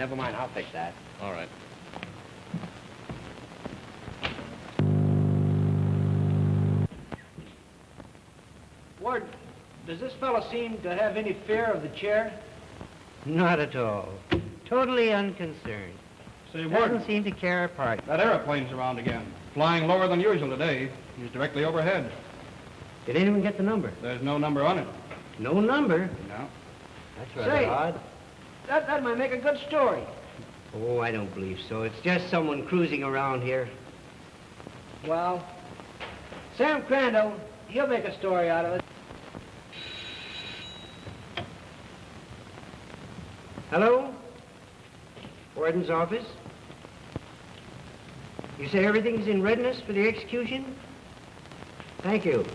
never mind. I'll fix that. All right. Ward, does this fellow seem to have any fear of the chair? Not at all. Totally unconcerned. Say, Ward, Doesn't seem to care a part. that aeroplane's around again. Flying lower than usual today. He's directly overhead. Did anyone get the number? There's no number on it. No number? No. That's rather Say, odd. That might make a good story. Oh, I don't believe so. It's just someone cruising around here. Well, Sam Crandall, he'll make a story out of it. Hello? Warden's office? You say everything's in readiness for the execution? Thank you.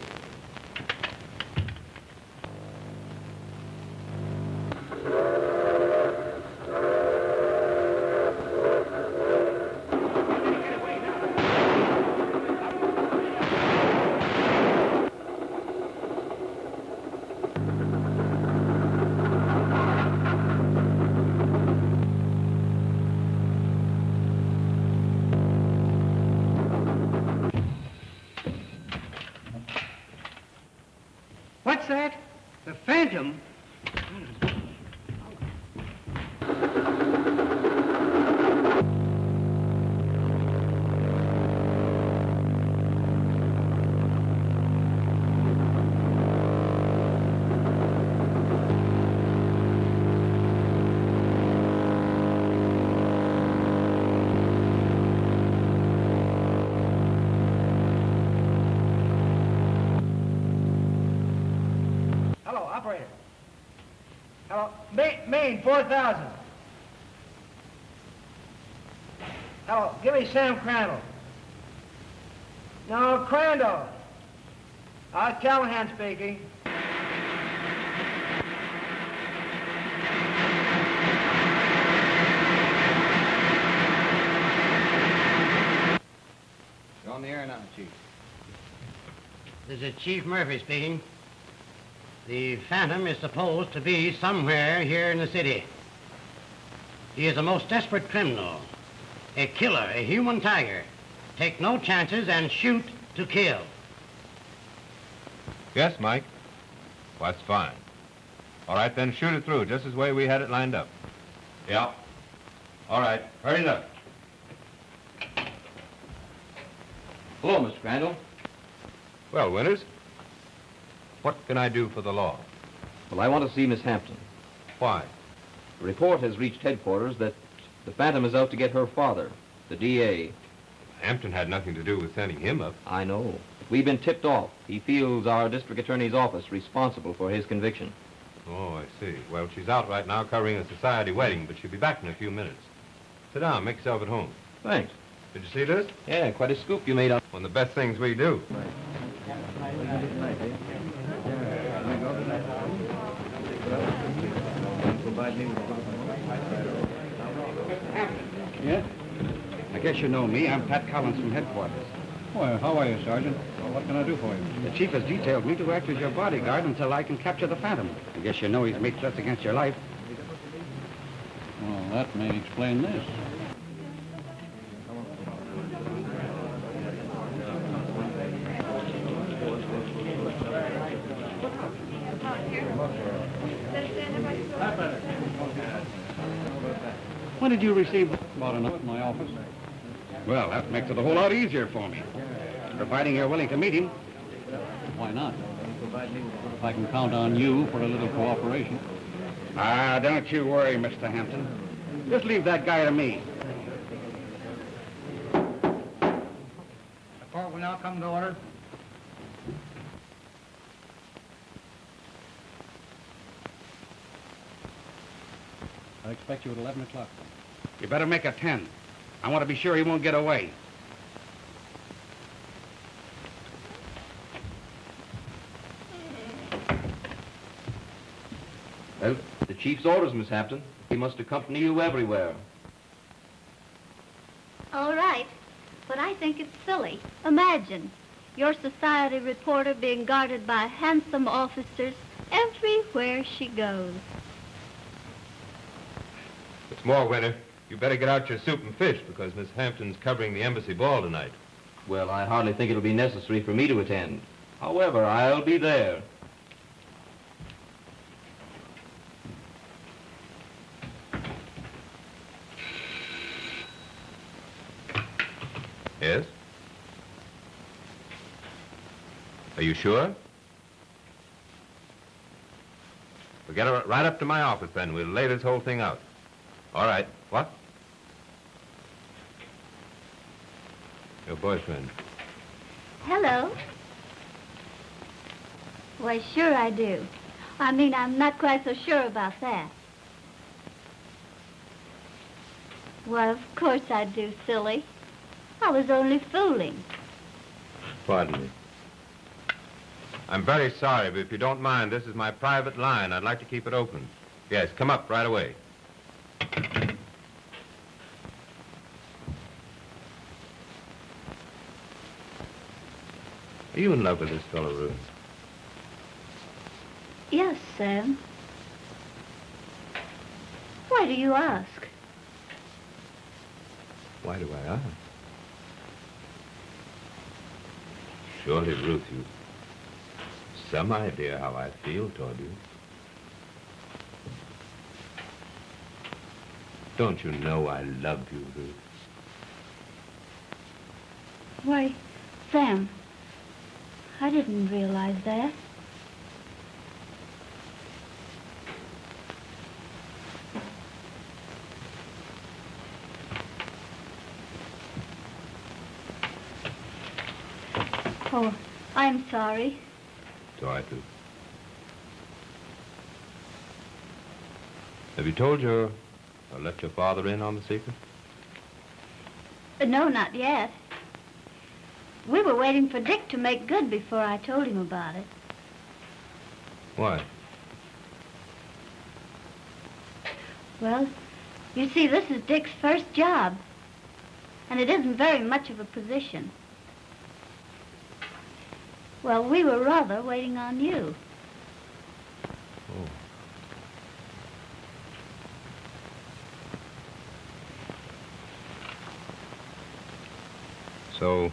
What's that? The Phantom? Hello, operator. Hello, Maine, 4,000. Hello, give me Sam Crandall. No, Crandall. Callahan speaking. You're on the air now, Chief. This is Chief Murphy speaking. The Phantom is supposed to be somewhere here in the city. He is a most desperate criminal, a killer, a human tiger. Take no chances and shoot to kill. Yes, Mike? Well, that's fine. All right, then shoot it through, just as way we had it lined up. Yeah. All right, hurry it up. Hello, Mr. Crandall. Well, Winters, what can I do for the law? Well, I want to see Miss Hampton. Why? The report has reached headquarters that the Phantom is out to get her father, the DA. Hampton had nothing to do with sending him up. I know. We've been tipped off. He feels our district attorney's office responsible for his conviction. Oh, I see. Well, she's out right now covering a society wedding, but she'll be back in a few minutes. Sit down, make yourself at home. Thanks. Did you see this? Yeah, quite a scoop you made out. One of the best things we do. Yeah? I guess you know me. I'm Pat Collins from headquarters. Well, how are you, Sergeant? Well, what can I do for you? The chief has detailed me to act as your bodyguard until I can capture the Phantom. I guess you know he's made threats against your life. Well, that may explain this. When did you receive about a note in my office? Well, that makes it a whole lot easier for me. Providing you're willing to meet him. Why not? If I can count on you for a little cooperation. Ah, don't you worry, Mr. Hampton. Just leave that guy to me. The court will now come to order. I expect you at 11 o'clock. You better make it 10. I want to be sure he won't get away. Well, the chief's orders, Miss Hampton. He must accompany you everywhere. All right, but I think it's silly. Imagine your society reporter being guarded by handsome officers everywhere she goes. It's more, Winter. You better get out your soup and fish because Miss Hampton's covering the embassy ball tonight. Well, I hardly think it'll be necessary for me to attend. However, I'll be there. Yes? Are you sure? We'll get her right up to my office, then. We'll lay this whole thing out. All right. What? Your boyfriend. Hello. Why, sure I do. I mean, I'm not quite so sure about that. Well, of course I do, silly. I was only fooling. Pardon me. I'm very sorry, but if you don't mind, this is my private line. I'd like to keep it open. Yes, come up right away. Are you in love with this fellow, Ruth? Yes, Sam. Why do you ask? Why do I ask? Surely, Ruth, you've some idea how I feel toward you. Don't you know I love you, Ruth? Why, Sam, I didn't realize that. Oh, I'm sorry. So I do. Have you told your, or let your father in on the secret? No, not yet. We were waiting for Dick to make good before I told him about it. Why? Well, you see, this is Dick's first job, and it isn't very much of a position. Well, we were rather waiting on you. Oh. So,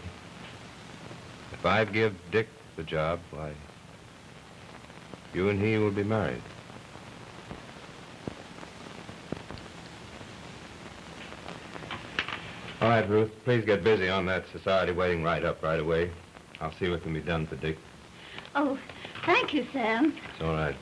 if I give Dick the job, why, you and he will be married. All right, Ruth, please get busy on that society waiting right up right away. I'll see what can be done for Dick. Oh, thank you, Sam. It's all right.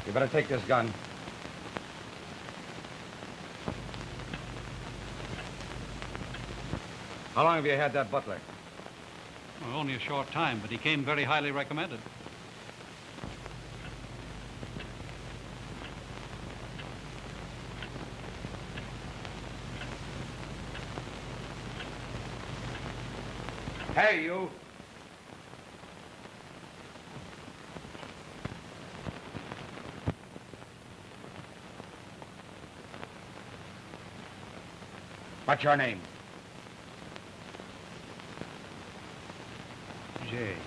You better take this gun. How long have you had that butler? Well, only a short time, but he came very highly recommended. Hey, you. What's your name? James.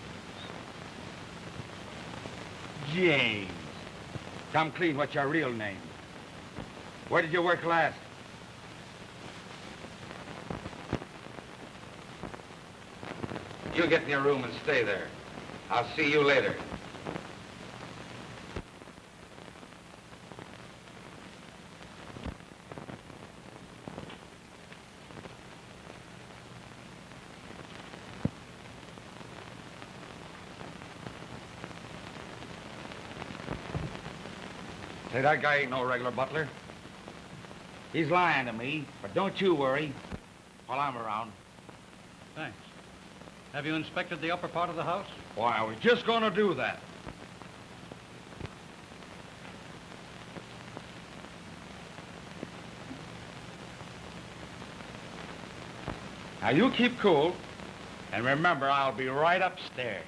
James. Come clean, what's your real name? Where did you work last? You get in your room and stay there. I'll see you later. Say, that guy ain't no regular butler. He's lying to me, but don't you worry while I'm around. Thanks. Have you inspected the upper part of the house? Why, I was just gonna do that. Now, you keep cool. And remember, I'll be right upstairs.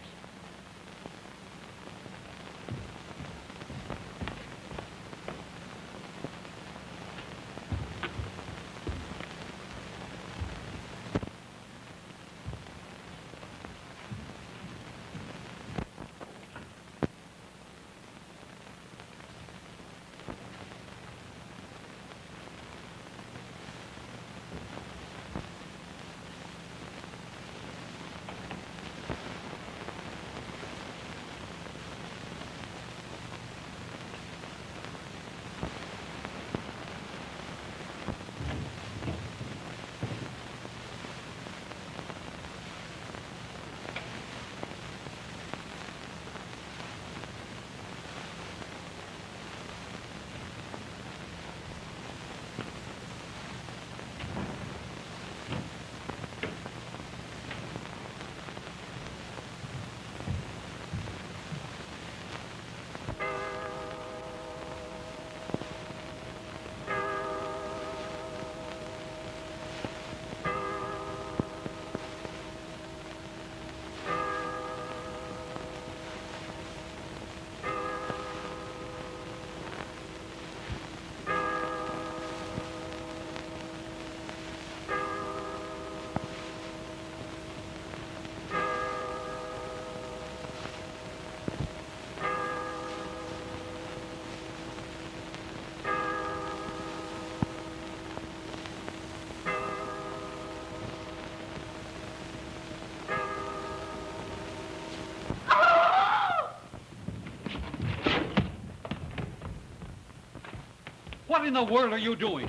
What in the world are you doing?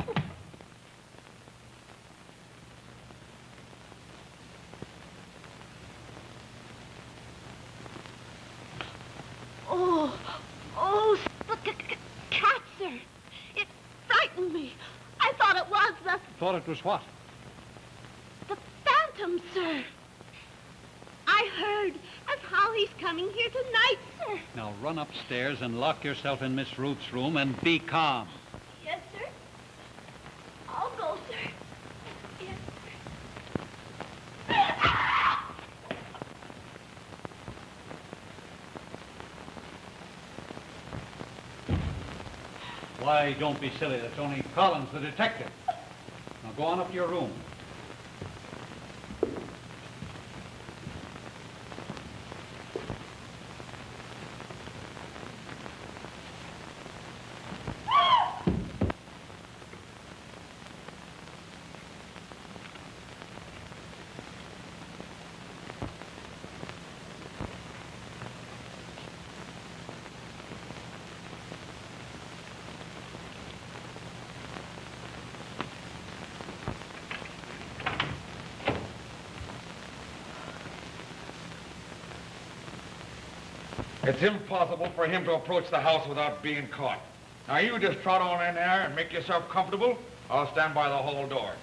Oh, the cat, sir. It frightened me. I thought it was Thought it was what? the phantom, sir. I heard as how he's coming here tonight, sir. Now run upstairs and lock yourself in Miss Ruth's room and be calm. Yes, sir. I'll go, sir. Yes, sir. Why, don't be silly. That's only Collins, the detective. Now go on up to your room. It's impossible for him to approach the house without being caught. Now, you just trot on in there and make yourself comfortable. I'll stand by the hall door.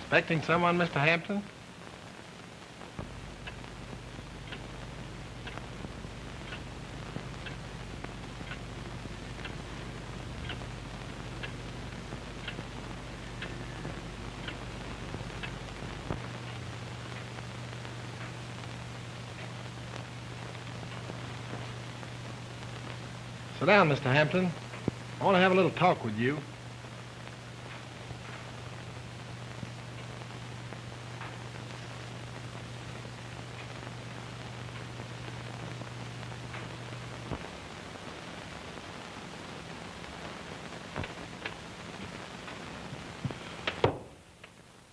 Expecting someone, Mr. Hampton? Sit down, Mr. Hampton. I want to have a little talk with you.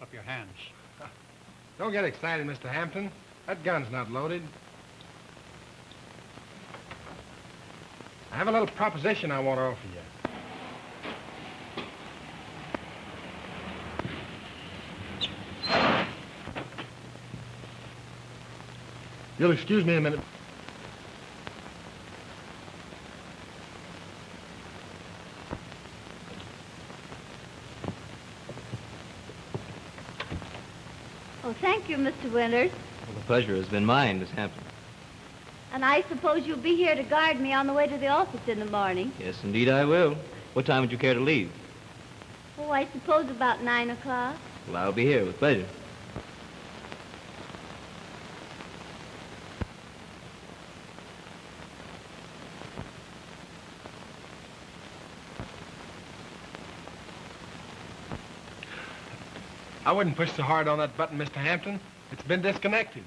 Up your hands. Don't get excited, Mr. Hampton. That gun's not loaded. I have a little proposition I want to offer you. You'll excuse me a minute. Oh, thank you, Mr. Winters. Well, the pleasure has been mine, Miss Hampton. And I suppose you'll be here to guard me on the way to the office in the morning. Yes, indeed I will. What time would you care to leave? Oh, I suppose about 9 o'clock. Well, I'll be here with pleasure. I wouldn't push so hard on that button, Mr. Hampton. It's been disconnected.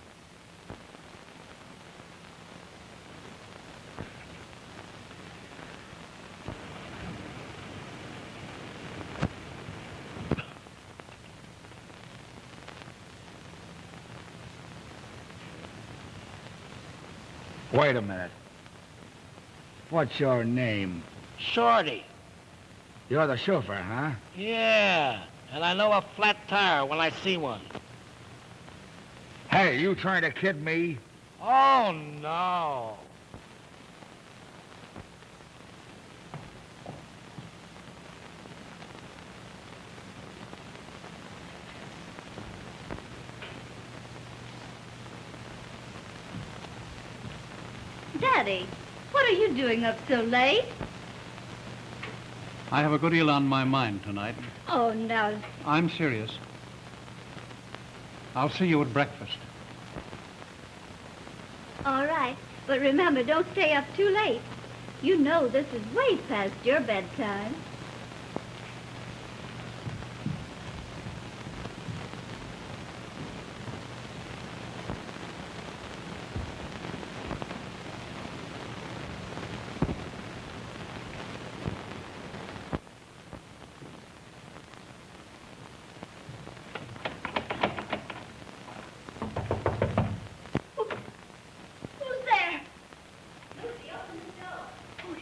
Wait a minute. What's your name? Shorty. You're the chauffeur, huh? Yeah, and I know a flat tire when I see one. Hey, you trying to kid me? Oh, no. Daddy, what are you doing up so late? I have a good deal on my mind tonight. Oh, now, I'm serious. I'll see you at breakfast. all right. But remember, don't stay up too late. You know this is way past your bedtime. Who's there? Lucy, open the door.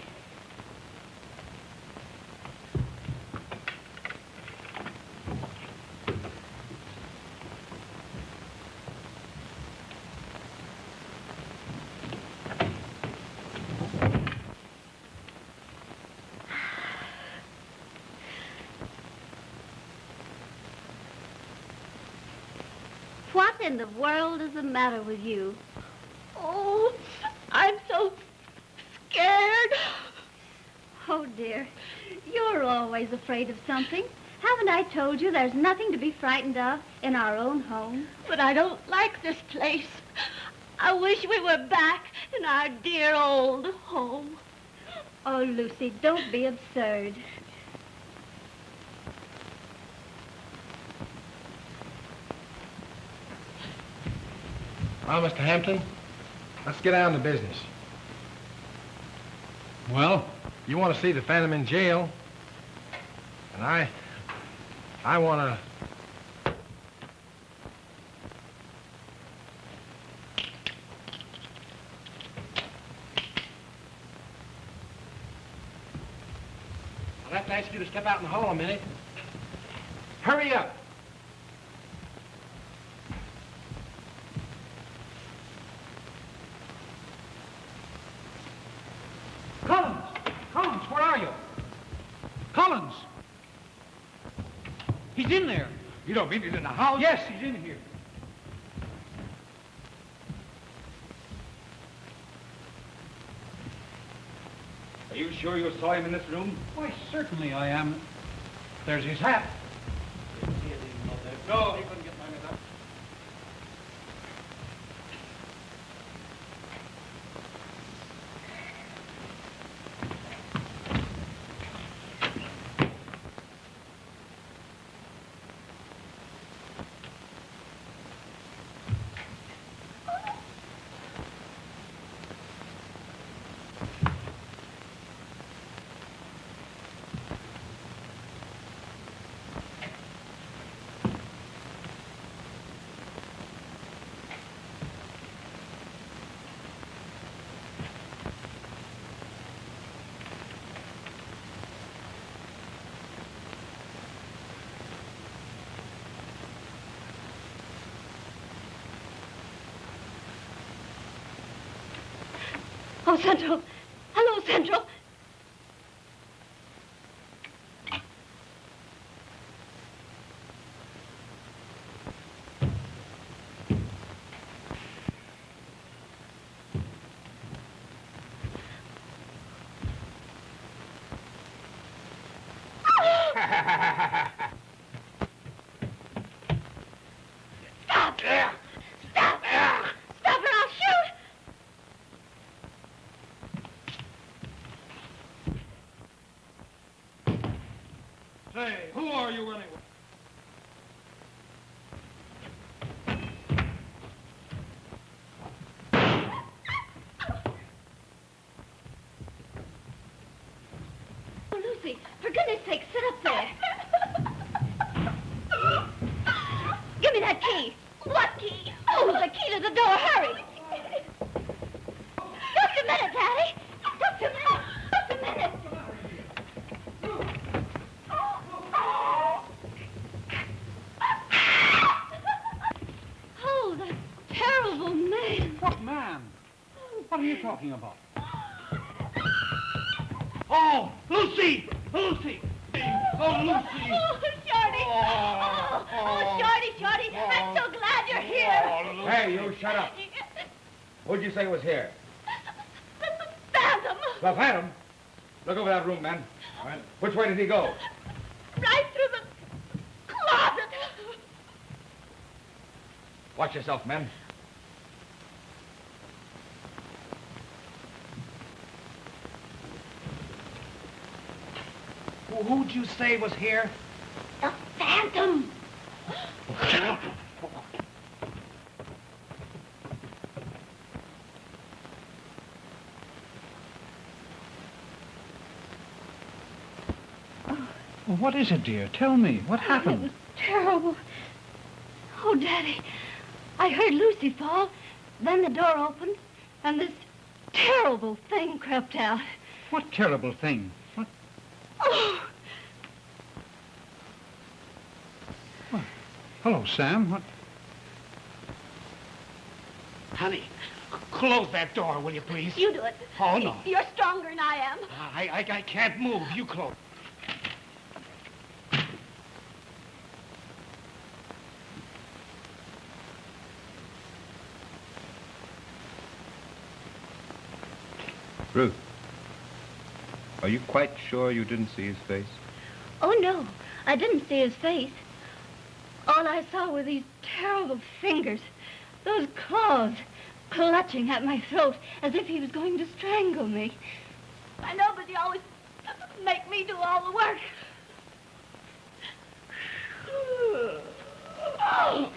What in the world is the matter with you? Oh, I'm so scared. Oh, dear. You're always afraid of something. Haven't I told you there's nothing to be frightened of in our own home? But I don't like this place. I wish we were back in our dear old home. Oh, Lucy, don't be absurd. Well, Mr. Hampton, let's get down to business. Well? You want to see the Phantom in jail, and I want to... I'll have to ask you to step out in the hall a minute. Hurry up. Collins! Collins, where are you? Collins! He's in there. You don't mean he's in the house? Yes, he's in here. Are you sure you saw him in this room? Why, certainly I am. There's his hat. No, he couldn't get mine enough. Oh, Central. Hello, Central. Stop! Stop! Stop or I'll shoot! Say, who are you anyway? Oh, Lucy, for goodness sake, sit up there. Give me that key. What key? Oh, the key to the door. Hurry. Just a minute, Daddy. Just a minute. Just a minute. Oh, that terrible man. What man? What are you talking about? Oh, Lucy! Lucy! Oh, Lucy! Oh, Shorty! Oh, Shorty! I'm so glad you're here. Hey, you shut up. Who'd you say was here? The Phantom! The Phantom? Look over that room, man. All right. Which way did he go? Right through the closet. Watch yourself, men. Who'd you say was here? The Phantom! Well, what is it, dear? Tell me. What It happened? was terrible. Oh, Daddy, I heard Lucy fall, then the door opened, and this terrible thing crept out. What terrible thing? What? Oh, Hello, Sam. What? Honey, close that door, will you, please? you do it. Oh, no. You're stronger than I am. I can't move. You close. Ruth, are you quite sure you didn't see his face? Oh, no, I didn't see his face. All I saw were these terrible fingers, those claws clutching at my throat as if he was going to strangle me. I know, but he always make me do all the work. Oh! Oh!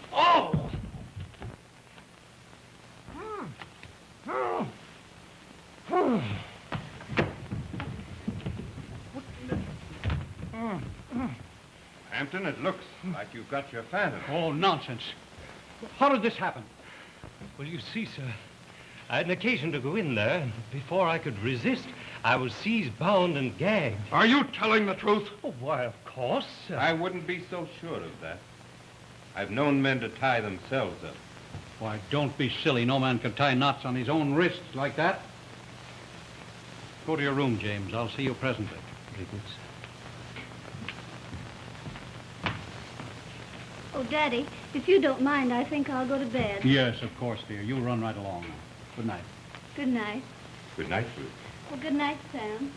Oh! Oh! Hampton, it looks like you've got your Phantom. Oh, nonsense. How did this happen? Well, you see, sir, I had an occasion to go in there, and before I could resist, I was seized, bound, and gagged. Are you telling the truth? Oh, why, of course, sir. I wouldn't be so sure of that. I've known men to tie themselves up. Why, don't be silly. No man can tie knots on his own wrists like that. Go to your room, James. I'll see you presently. Very good, sir. Oh, Daddy, if you don't mind, I think I'll go to bed. Yes, of course, dear. You run right along now. Good night. Good night. Good night, Ruth. Well, good night, Sam.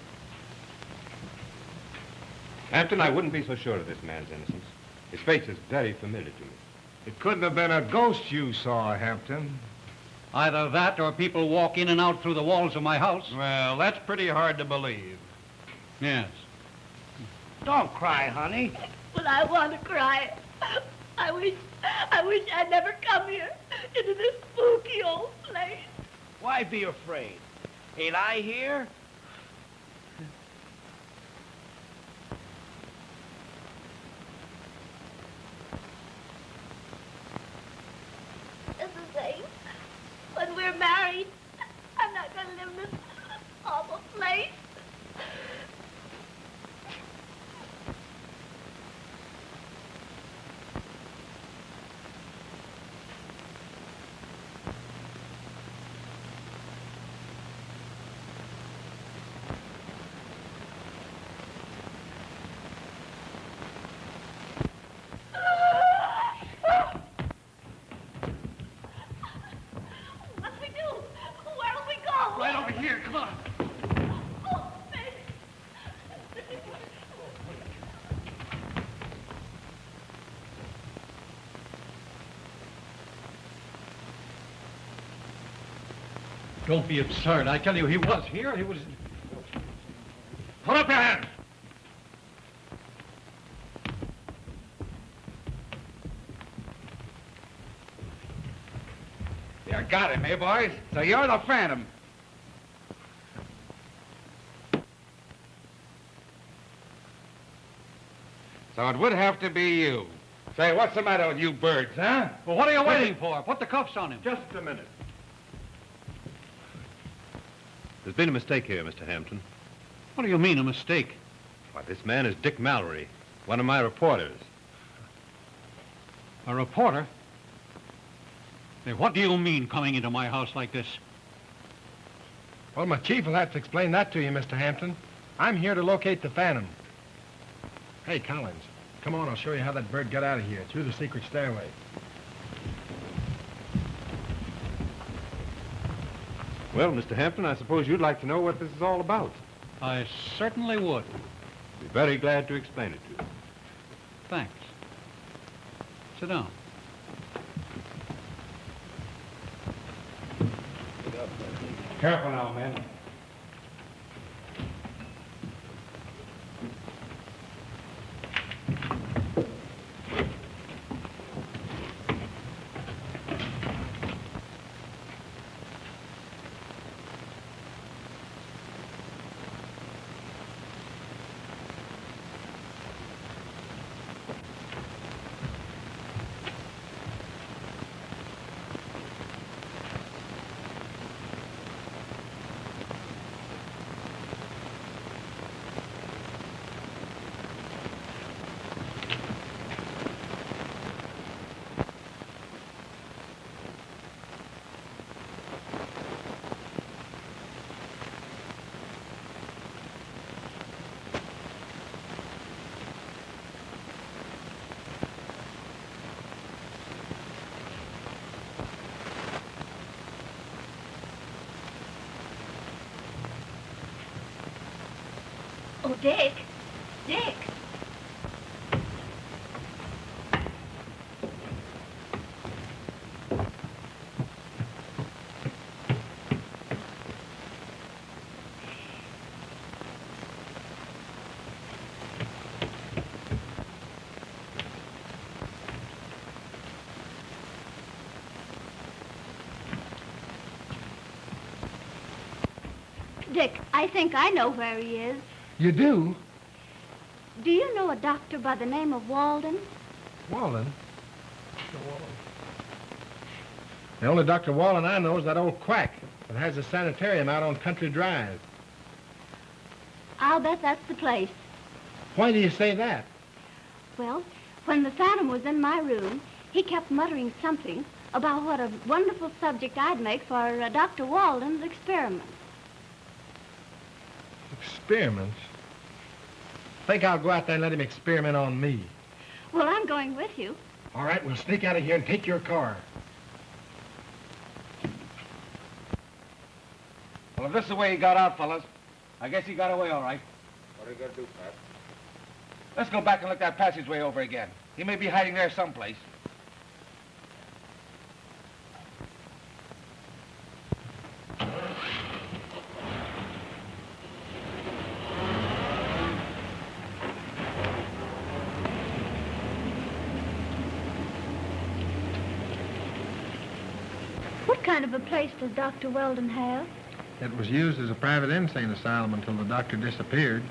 Hampton, I wouldn't be so sure of this man's innocence. His face is very familiar to me. It couldn't have been a ghost you saw, Hampton. Either that or people walk in and out through the walls of my house. Well, that's pretty hard to believe. Yes. Don't cry, honey. But I want to cry. I wish I'd never come here into this spooky old place. Why be afraid? Ain't I here? Mrs. Zane, when we're married, I'm not going to live in this awful place. What'll we do? Where'll we go? Right over here, come on. Oh, baby. Don't be absurd. I tell you, he was here. He was... Put up your hands. You got him, eh, boys? So you're the Phantom. So it would have to be you. Say, what's the matter with you birds, huh? Well, what are you waiting for? Put the cuffs on him. Just a minute. There's been a mistake here, Mr. Hampton. What do you mean, a mistake? Why, this man is Dick Mallory, one of my reporters. A reporter? Hey, what do you mean coming into my house like this? Well, my chief will have to explain that to you, Mr. Hampton. I'm here to locate the Phantom. Hey, Collins, come on, I'll show you how that bird got out of here, through the secret stairway. Well, Mr. Hampton, I suppose you'd like to know what this is all about. I certainly would. Be very glad to explain it to you. Thanks. Sit down. Careful now, men. Oh, Dick. Dick. Dick, I think I know where he is. You do? Do you know a doctor by the name of Walden? Walden? The only Dr. Walden I know is that old quack that has a sanitarium out on Country Drive. I'll bet that's the place. Why do you say that? Well, when the Phantom was in my room, he kept muttering something about what a wonderful subject I'd make for Dr. Walden's experiment. Experiments? Think I'll go out there and let him experiment on me. Well, I'm going with you. All right, we'll sneak out of here and take your car. Well, if this is the way he got out, fellas, I guess he got away all right. What are you going to do, Pat? Let's go back and look that passageway over again. He may be hiding there someplace. What kind of a place does Dr. Weldon have? It was used as a private insane asylum until the doctor disappeared.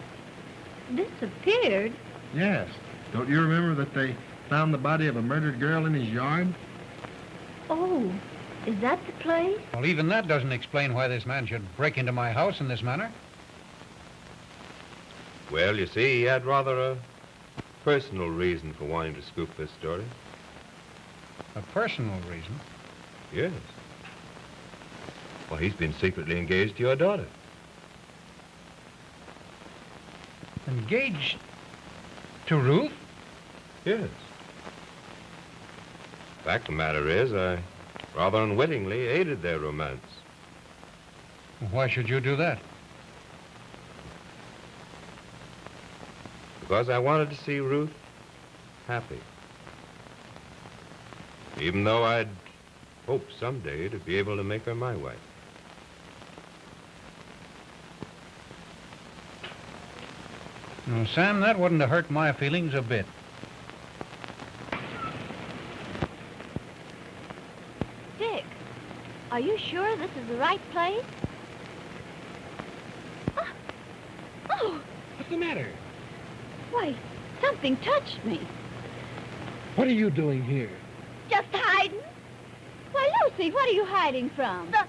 Disappeared? Yes. Don't you remember that they found the body of a murdered girl in his yard? Oh, is that the place? Well, even that doesn't explain why this man should break into my house in this manner. Well, you see, he had rather a personal reason for wanting to scoop this story. A personal reason? Yes. Well, he's been secretly engaged to your daughter. Engaged to Ruth? Yes. Fact of the matter is, I rather unwittingly aided their romance. Why should you do that? Because I wanted to see Ruth happy. Even though I'd hoped someday to be able to make her my wife. No, Sam, that wouldn't have hurt my feelings a bit. Dick, are you sure this is the right place? Oh, What's the matter? why, something touched me. What are you doing here? Just hiding. Why, Lucy, what are you hiding from? The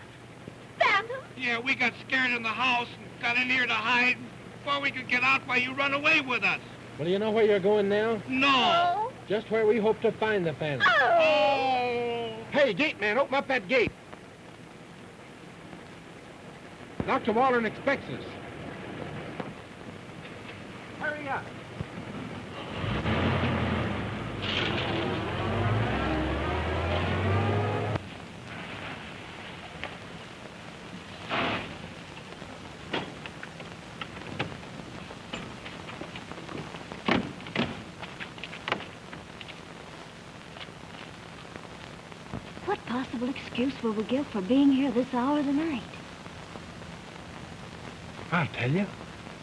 Phantom? Yeah, we got scared in the house and got in here to hide. Before we could get out, why you run away with us? Well, do you know where you're going now? No. Just where we hope to find the Phantom. Oh. Hey, gate man, open up that gate. Dr. Waldron expects us. Hurry up. What possible excuse will we give for being here this hour of the night? I'll tell you.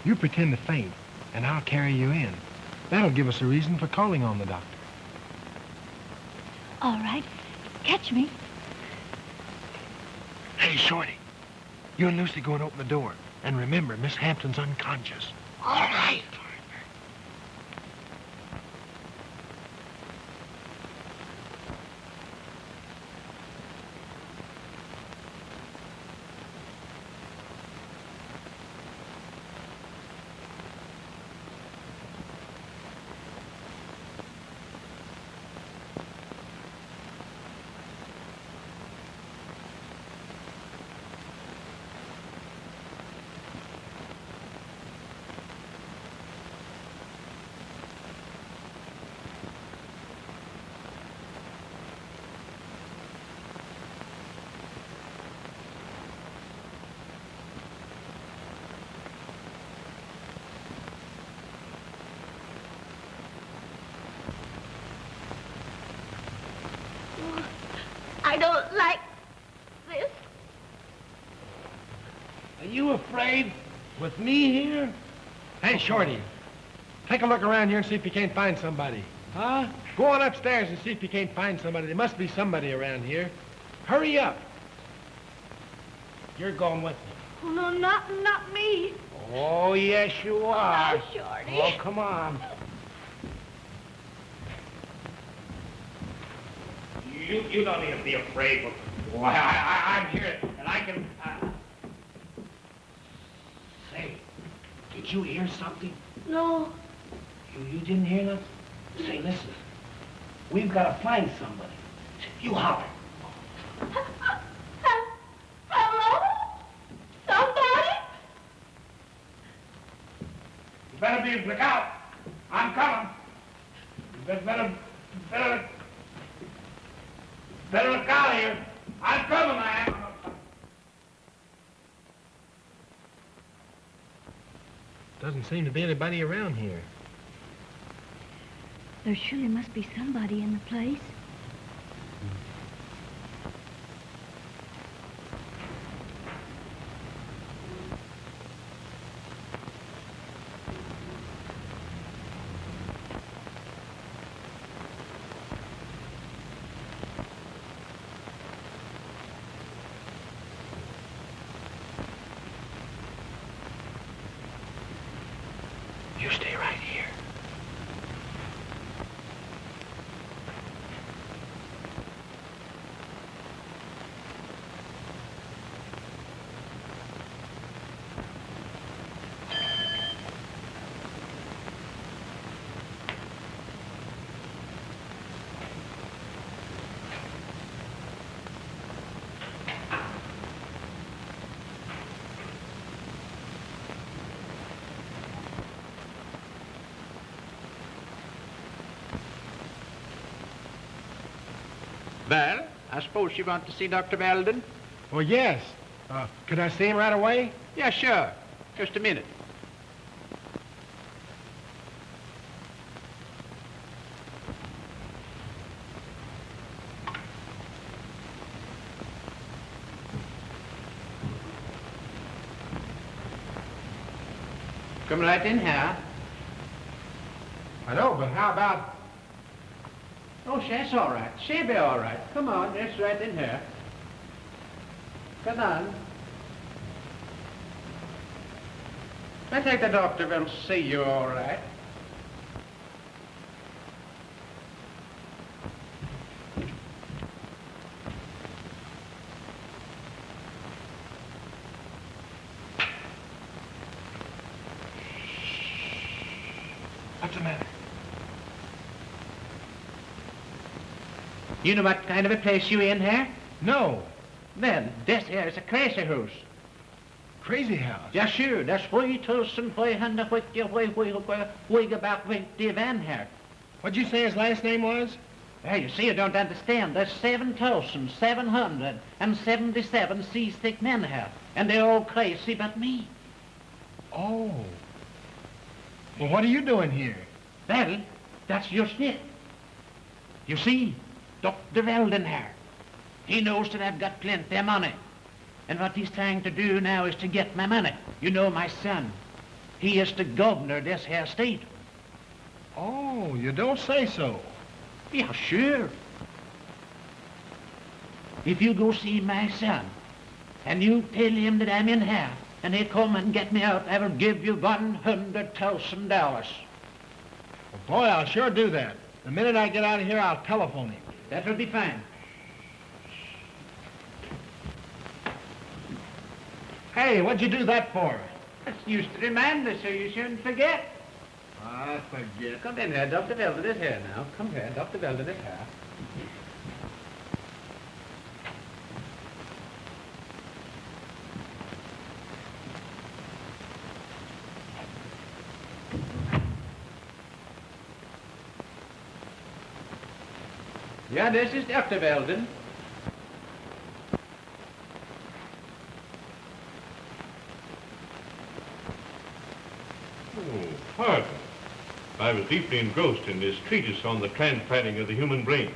You pretend to faint, and I'll carry you in. That'll give us a reason for calling on the doctor. All right. Catch me. Hey, Shorty. You and Lucy go and open the door. And remember, Miss Hampton's unconscious. All right. I don't like this. Are you afraid with me here? Hey, Shorty. Take a look around here and see if you can't find somebody. Huh? Go on upstairs and see if you can't find somebody. There must be somebody around here. Hurry up. You're going with me. Oh, no, not me. Oh, yes, you are. Oh, Shorty. Oh, come on. You don't need to be afraid. But, well, I'm here, and I can... Say, did you hear something? No. You didn't hear nothing? Say, listen. We've got to find somebody. You holler. Hello? Somebody? You better look out. I'm coming. You better Better look out here. I'm coming, man. Doesn't seem to be anybody around here. There surely must be somebody in the place. You stay right here. Well, I suppose you want to see Dr. Belden? Oh, yes. Could I see him right away? Yeah, sure. Just a minute. Come right in here. I know, but how about... Oh, that's all right. She'll be all right. Come on, just right in here. Come on. I think the doctor will see you all right. What's the matter? You know what kind of a place you in here? No. Well, this here is a crazy house. Crazy house? Ja, sure. That's why tusen, why hundred, why about the van here. What'd you say his last name was? Well, you see, you don't understand. There's 7,777 seasick men here, and they're all crazy but me. Oh. Well, what are you doing here? Well, that's just it. You see, Dr. Weldon here, he knows that I've got plenty of money. And what he's trying to do now is to get my money. You know, my son, he is the governor of this here state. Oh, you don't say so. Yeah, sure. If you go see my son, and you tell him that I'm in here, and he'll come and get me out, I will give you $100,000. Well, boy, I'll sure do that. The minute I get out of here, I'll telephone him. That'll be fine. Hey, what'd you do that for? That's used to remind us so you shouldn't forget. I forget. Come in here, Dr. Weldon is here now. Come here, Dr. Weldon is here. Yeah, this is Dr. Weldon. Oh, pardon. I was deeply engrossed in this treatise on the transplanting of the human brain.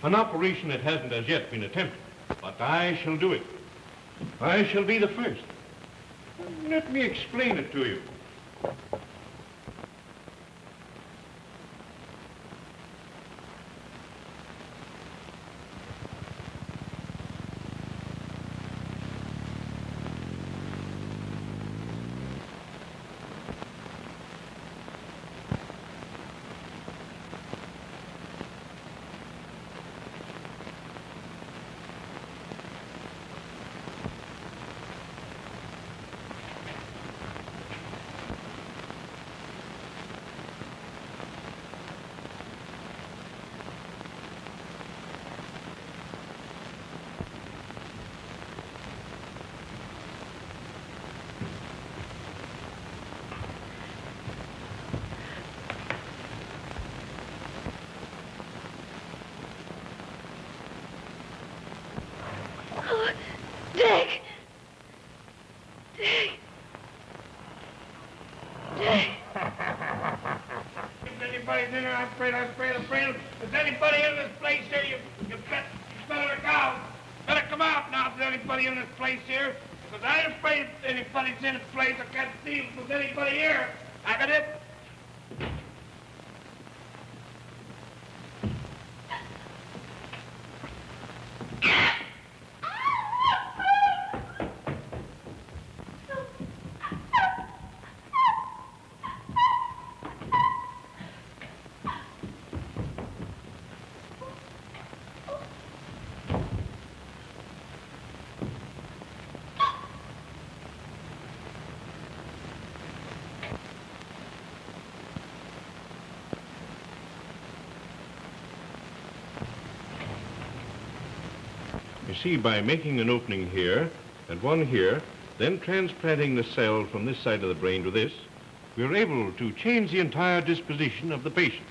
An operation that hasn't as yet been attempted. But I shall do it. I shall be the first. Let me explain it to you. If anybody's in here, I'm afraid. If anybody in this place here, you better look out. Better come out now if there's anybody in this place here. Because I ain't afraid if anybody's in this place. I can't see if there's anybody here. I got it. You see, by making an opening here and one here, then transplanting the cell from this side of the brain to this, we're able to change the entire disposition of the patient.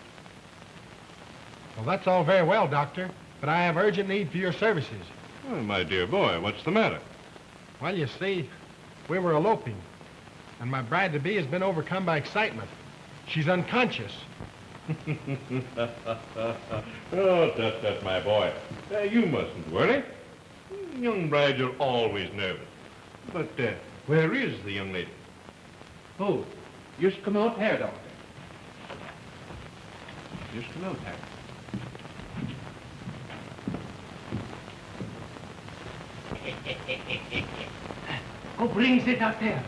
Well, that's all very well, Doctor, but I have urgent need for your services. Well, my dear boy, what's the matter? Well, you see, we were eloping, and my bride-to-be has been overcome by excitement. She's unconscious. Oh, tut, my boy. You mustn't worry. Young brides are always nervous. But where is the young lady? Oh, just come out here, Doctor. Just come out here. Go bring the doctor.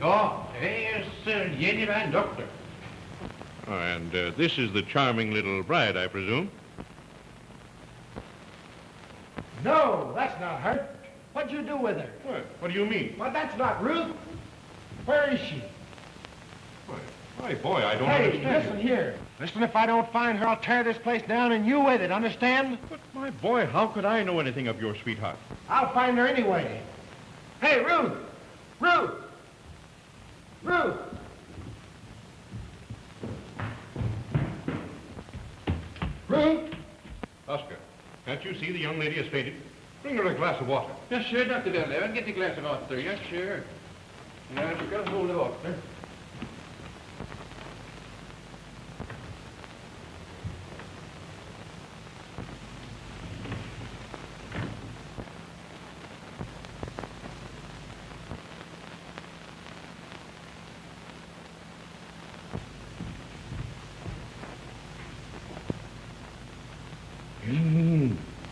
Oh, here's Jenny Van Doctor. Oh, and this is the charming little bride, I presume? No, that's not her. What'd you do with her? What do you mean? Well, that's not Ruth. Where is she? Why, boy, I don't Hey, understand. listen here. Listen, if I don't find her, I'll tear this place down and you with it, understand? But, my boy, how could I know anything of your sweetheart? I'll find her anyway. Hey, Ruth! Ruth! Ruth! Ruth! Oscar, can't you see the young lady has fainted? Bring her a glass of water. Yes, sure, Dr. Dillon. Get the glass of water. Yes, sure. Now, you got a hold of water.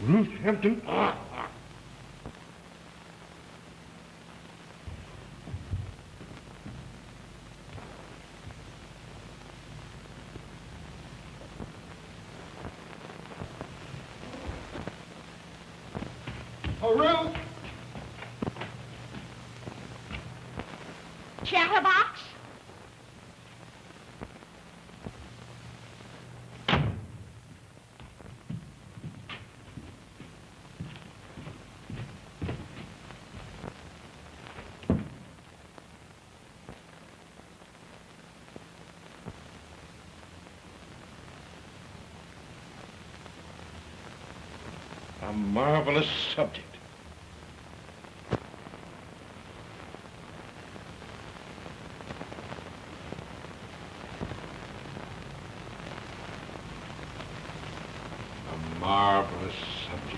Ruth Hampton. Oh, Ruth! Chatterbox? A marvelous subject. A marvelous subject.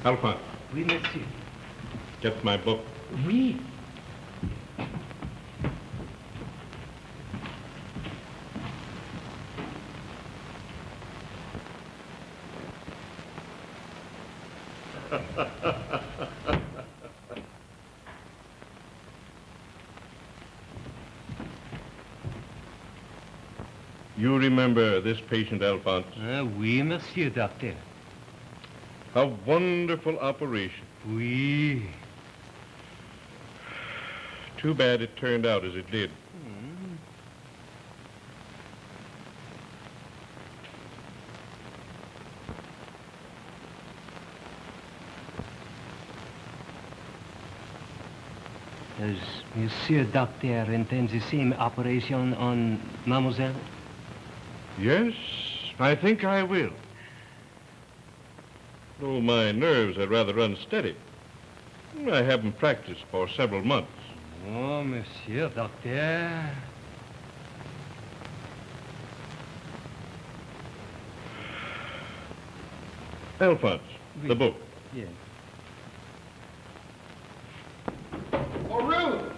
Alphonse, Oui, monsieur. get my book. Oui. You remember this patient, Alphonse? Oui, monsieur, doctor. A wonderful operation. Oui. Too bad it turned out as it did. Does Monsieur Docteur intend the same operation on Mademoiselle? Yes, I think I will. Though my nerves are rather unsteady. I haven't practiced for several months. Oh, Monsieur Docteur. Alphonse, the book. Yes. Oh, Ruth!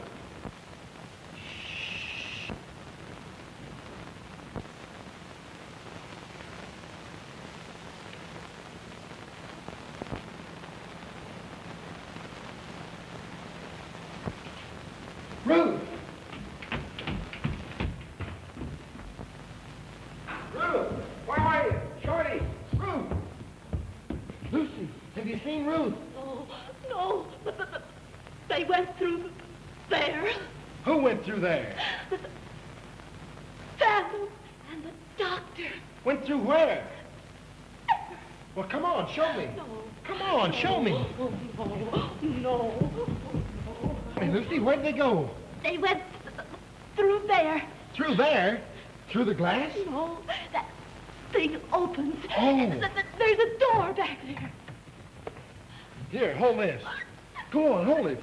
Ruth! Ruth! Where are you? Shorty! Ruth! Lucy, have you seen Ruth? No, no. But they went through there. Who went through there? The Phantom and the doctor. Went through where? Well, come on, show me. No. Come on, show me. No. Hey, Lucy, where'd they go? They went through there. Through there? Through the glass? No, that thing opens. Oh. There's a door back there. Here, hold this. Go on, hold it.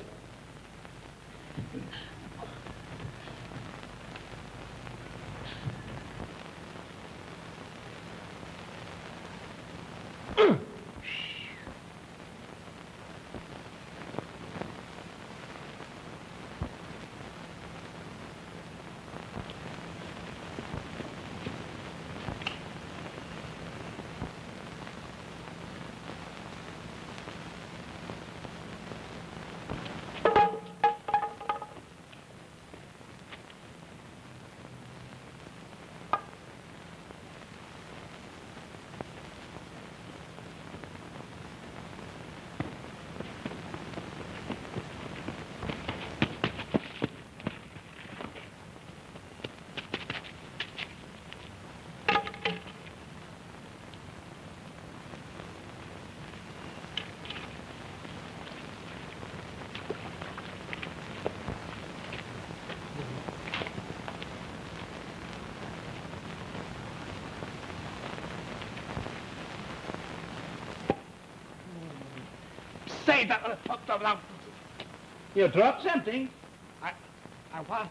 Say that. You dropped something. I what?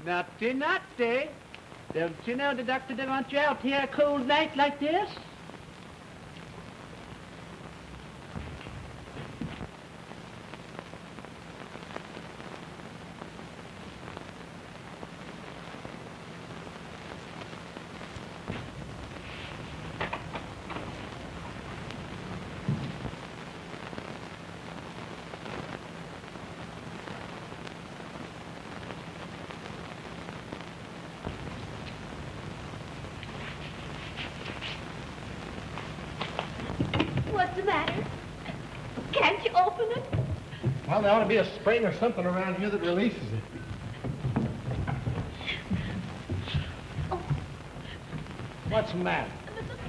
Naughty, naughty. Don't you know the doctor didn't want you out here a cold night like this? What's the matter? Can't you open it? Well, there ought to be a spring or something around here that releases it. What's the matter?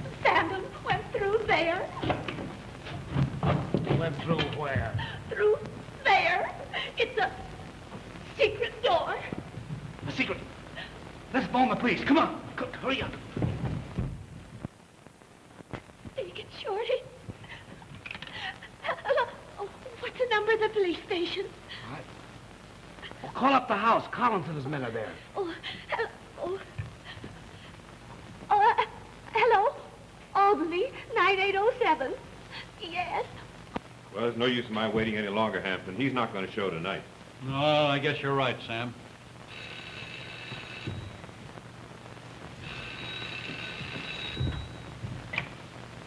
The Phantom went through there. Went through where? Through there. It's a secret door. A secret. Let's phone the police. Come on. Hurry up. Take it, Shorty. Hello. Oh, what's the number of the police station? Well, call up the house. Collins and his men are there. Oh, hello. Albany, 9807. Yes. Well, there's no use in my waiting any longer, Hampton. He's not going to show tonight. No, I guess you're right, Sam.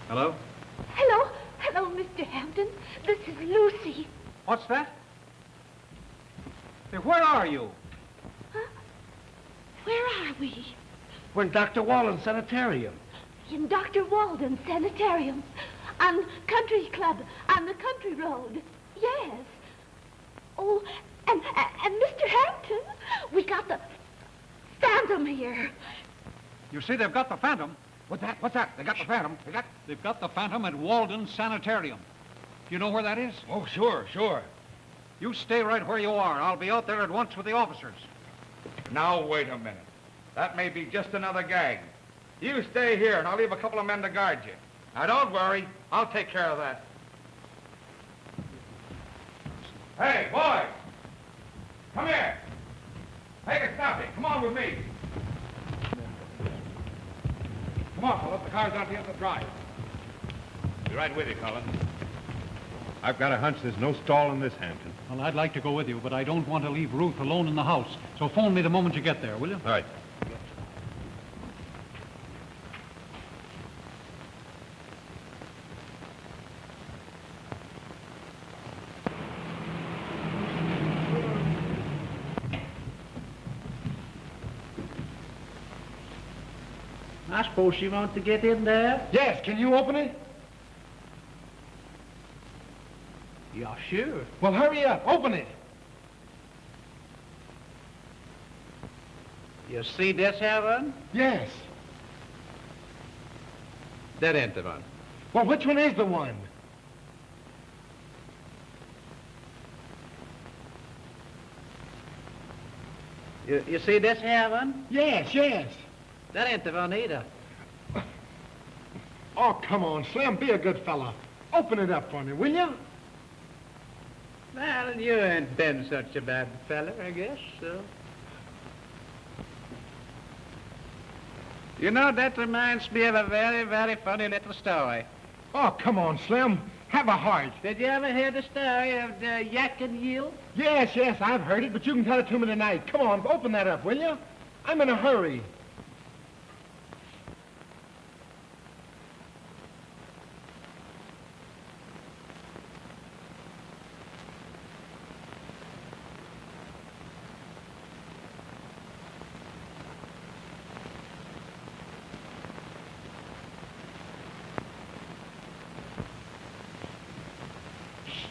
Hello? Hello. Hello, Mr. Hampton. This is Lucy. What's that? Hey, where are you? Huh? Where are we? We're in Dr. Wallen's sanitarium. In Dr. Walden's sanitarium. On Country Club, on the country road. Yes. Oh, and Mr. Hampton, we got the Phantom here. You see, they've got the Phantom. What's that? What's that? They got the Phantom. They've got the Phantom at Walden Sanitarium. Do you know where that is? Oh, sure. You stay right where you are. I'll be out there at once with the officers. Now, wait a minute. That may be just another gag. You stay here, and I'll leave a couple of men to guard you. Now, don't worry. I'll take care of that. Hey, boys! Come here! Take a stoppie. Come on with me. Come on, fellas. The car's out here on the drive. Be right with you, Colin. I've got a hunch there's no stall in this, Hampton. Well, I'd like to go with you, but I don't want to leave Ruth alone in the house. So phone me the moment you get there, will you? All right. I suppose she wants to get in there? Yes, can you open it? Yeah, sure. Well, hurry up. Open it. You see this here one? Yes. That ain't the one. Well, which one is the one? You see this here one? Yes. That ain't the one either. Oh, come on, Slim. Be a good fella. Open it up for me, will you? Well, you ain't been such a bad fella, I guess, so. You know, that reminds me of a very, very funny little story. Oh, come on, Slim. Have a heart. Did you ever hear the story of the yak and eel? Yes, I've heard it, but you can tell it to me tonight. Come on, open that up, will you? I'm in a hurry.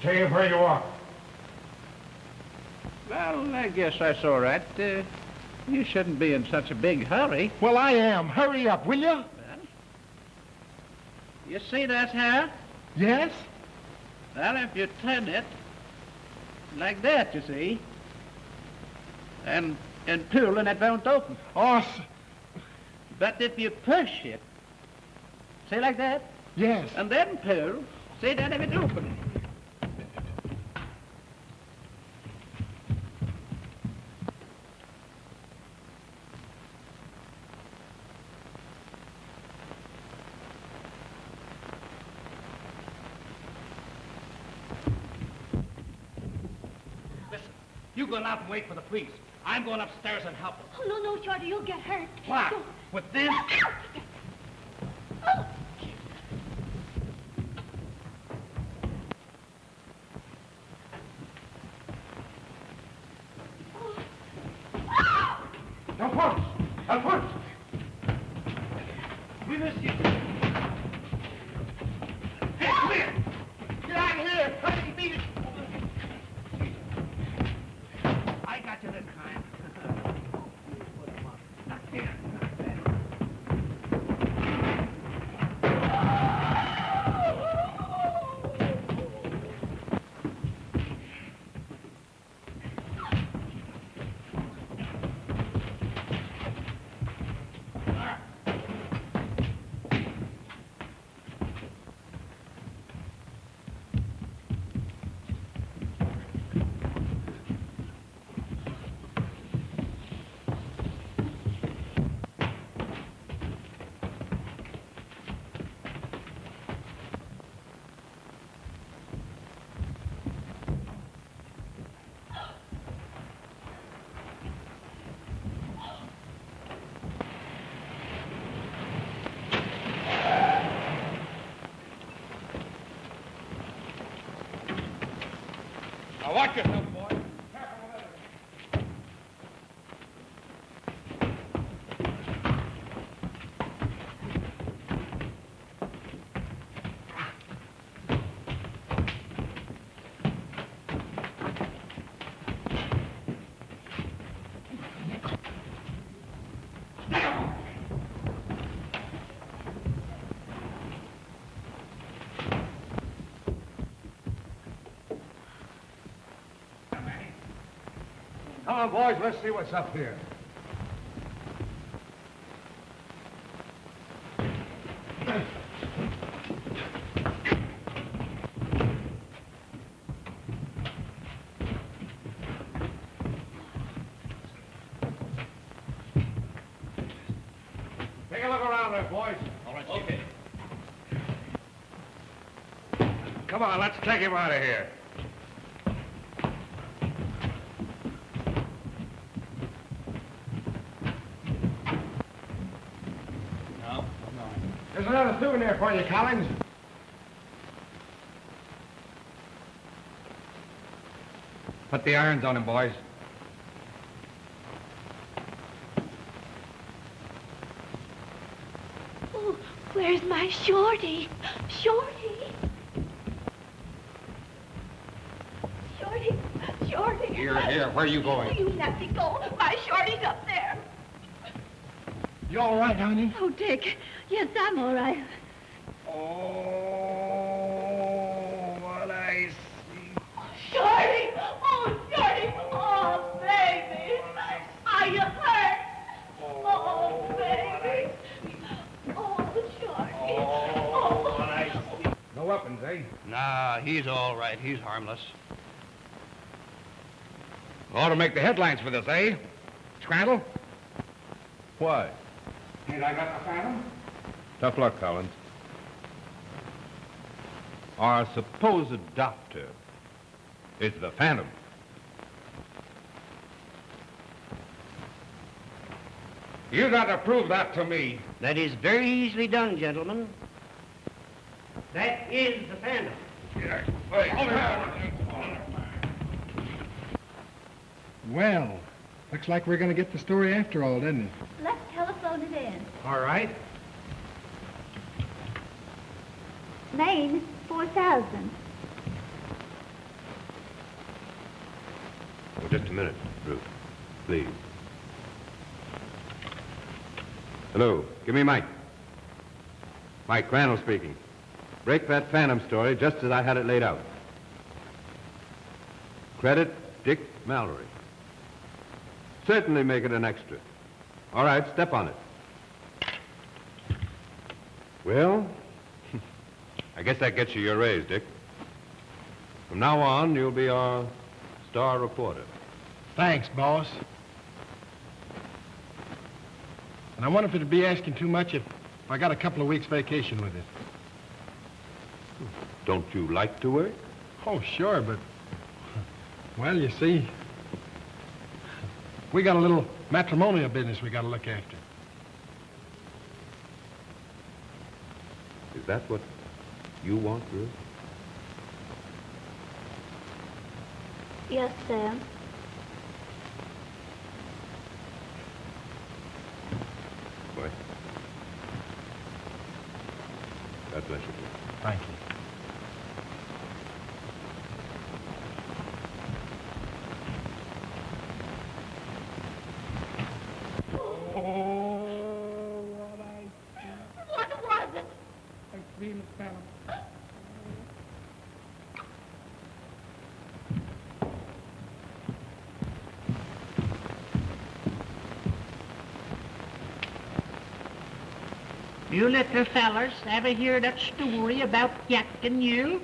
Stay where you are. Well, I guess that's all right. You shouldn't be in such a big hurry. Well, I am. Hurry up, will you? Well, you see that here? Yes? Well, if you turn it like that, you see, and pull, and it won't open. Oh, But if you push it, see like that, yes. and then pull, see, then if it opens. You go out and wait for the police. I'm going upstairs and help them. Oh, no, Shorty, you'll get hurt. What? With this? Alphonse! Alphonse! We miss you. Hey, come here! Get out of here! Try to beat it! I got you this time. Here. Now watch yourself, boy. Come on, boys, let's see what's up here. Take a look around there, boys. All right, okay. Come on, let's take him out of here. No. There's another souvenir for you, Collins. Put the irons on him, boys. Oh, where's my Shorty? Shorty? Shorty? Shorty? Here, where are you Oh, going? you let me go. My Shorty's up there. You all right, honey? Oh, Dick. Yes, I'm all right. Oh, what I see. Shorty! Oh, Shorty! Oh, baby! Are you hurt? Oh, baby! Oh, Shorty! Oh, What I see. No weapons, eh? Nah, he's all right. He's harmless. Ought to make the headlines for this, eh? Scrandle? Why? Ain't I got the Phantom? Tough luck, Collins. Our supposed doctor is the Phantom. You got to prove that to me. That is very easily done, gentlemen. That is the Phantom. Well, looks like we're going to get the story after all, doesn't it? let's telephone it in. All right. Maine, 4,000. Oh, just a minute, Ruth. Please. Hello. Give me Mike. Mike Crandall speaking. Break that Phantom story just as I had it laid out. Credit Dick Mallory. Certainly make it an extra. All right, step on it. Well, I guess that gets you your raise, Dick. From now on, you'll be our star reporter. Thanks, boss. And I wonder if it'd be asking too much if I got a couple of weeks vacation with it. Don't you like to work? Oh, sure, but... Well, you see, we got a little matrimonial business we got to look after. Is that what you want, Ruth? Yes, Sam. Boy. God bless you. Thank you. What was it? I feel the Phantom. You little fellers ever hear that story about Jack and you?